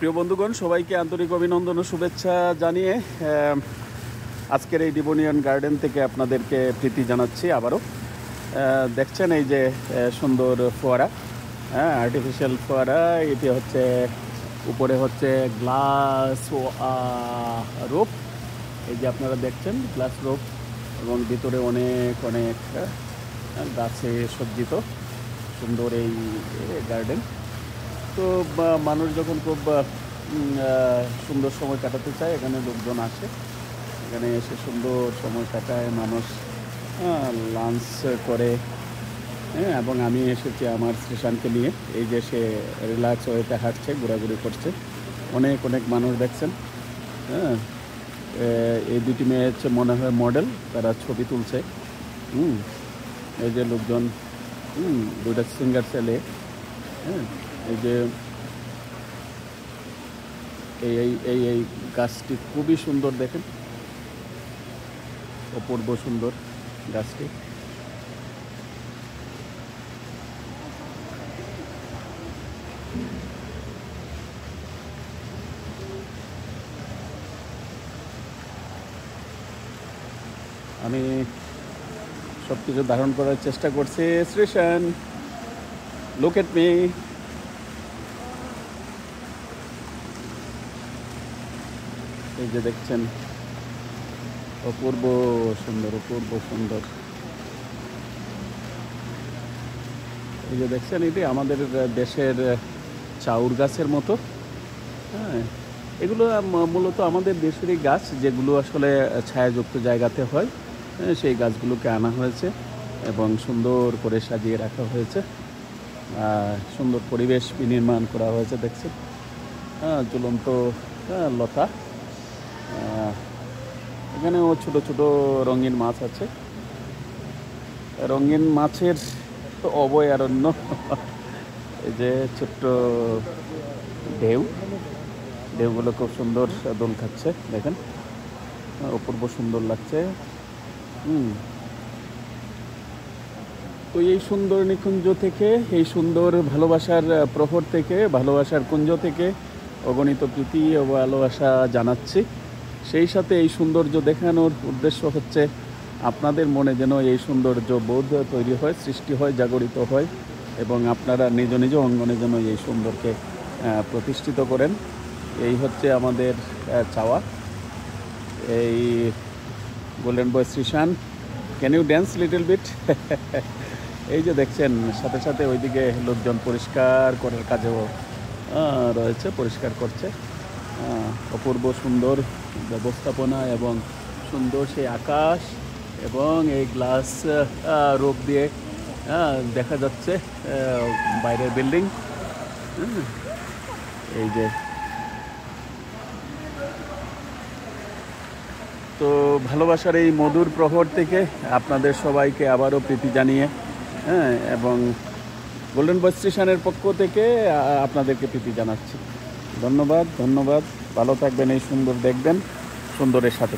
প্রিয় বন্ধুগণ, সবাইকে আন্তরিক অভিনন্দন ও শুভেচ্ছা জানিয়ে আজকের এই ডিবোনিয়ান গার্ডেন থেকে আপনাদেরকে প্রীতি জানাচ্ছি আবারও। দেখছেন এই যে সুন্দর ফোয়ারা, আর্টিফিশিয়াল ফোয়ারা। এটি হচ্ছে উপরে হচ্ছে গ্লাস রোপ। এই যে আপনারা দেখছেন গ্লাস রোপ, এবং ভিতরে অনেক অনেক গাছে সজ্জিত সুন্দর এই গার্ডেন। তো মানুষ যখন খুব সুন্দর সময় কাটাতে চায়, এখানে লোকজন আসে, এখানে এসে সুন্দর সময় কাটায় মানুষ, লাঞ্চ করে। এবং আমি এসেছি আমার শ্রীশানকে নিয়ে। এই যে সে রিল্যাক্স ওয়েতে হাঁটছে, ঘোরাঘুরি করছে। অনেক অনেক মানুষ দেখছেন। এই দুটি মেয়ে হচ্ছে মনে হয় মডেল, তারা ছবি তুলছে। এই যে লোকজন, দুটা সিঙ্গার ছেলে। এই যে এই গাছটি খুবই সুন্দর, দেখেন, অপূর্ব সুন্দর গাছটি। আমি সব কিছু ধারণ করার চেষ্টা করছি। শ্রীশান, লুক এট মি। এই যে দেখছেন, অপূর্ব সুন্দর, অপূর্ব সুন্দর। এই যে দেখছেন, এটি আমাদের দেশের চাউর গাছের মতো। এগুলো মূলত আমাদের দেশেরই গাছ, যেগুলো আসলে ছায়াযুক্ত জায়গাতে হয়। সেই গাছগুলোকে আনা হয়েছে এবং সুন্দর করে সাজিয়ে রাখা হয়েছে। সুন্দর পরিবেশ বিনির্মাণ করা হয়েছে, দেখছেন। ঝুলন্ত লতা। এখানেও ছোট ছোট রঙিন মাছ আছে। রঙিন মাছের তো অভয়ারণ্য। এই যে ছোট্ট ঢেউগুলো খুব সুন্দর দোল খাচ্ছে, দেখেন, অপূর্ব সুন্দর লাগছে। তো এই সুন্দর নিকুঞ্জ থেকে, এই সুন্দর ভালোবাসার প্রহর থেকে, ভালোবাসার কুঞ্জ থেকে অগণিত প্রীতি ও ভালোবাসা জানাচ্ছি। সেই সাথে এই সৌন্দর্য দেখানোর উদ্দেশ্য হচ্ছে আপনাদের মনে যেন এই সৌন্দর্য বোধ তৈরি হয়, সৃষ্টি হয়, জাগরিত হয়, এবং আপনারা নিজ নিজ অঙ্গনে যেন এই সুন্দরকে প্রতিষ্ঠিত করেন। এই হচ্ছে আমাদের চাওয়া। এই golden boy Sreesanth, can you dance little beat? এই যে দেখছেন, সাথে সাথে ওইদিকে লোকজন পরিষ্কার করার কাজেও রয়েছে, পরিষ্কার করছে। অপূর্ব সুন্দর ব্যবস্থাপনা এবং সুন্দর সেই আকাশ, এবং এই গ্লাস রোপ দিয়ে দেখা যাচ্ছে বাইরের বিল্ডিং। এই যে, তো ভালোবাসার এই মধুর প্রহর থেকে আপনাদের সবাইকে আবারও প্রীতি জানিয়ে, এবং গোল্ডেন বয় স্টেশনের পক্ষ থেকে আপনাদেরকে প্রীতি জানাচ্ছি। ধন্যবাদ, ধন্যবাদ। ভালো থাকবেন, এই সুন্দর দেখবেন, সুন্দরের সাথে।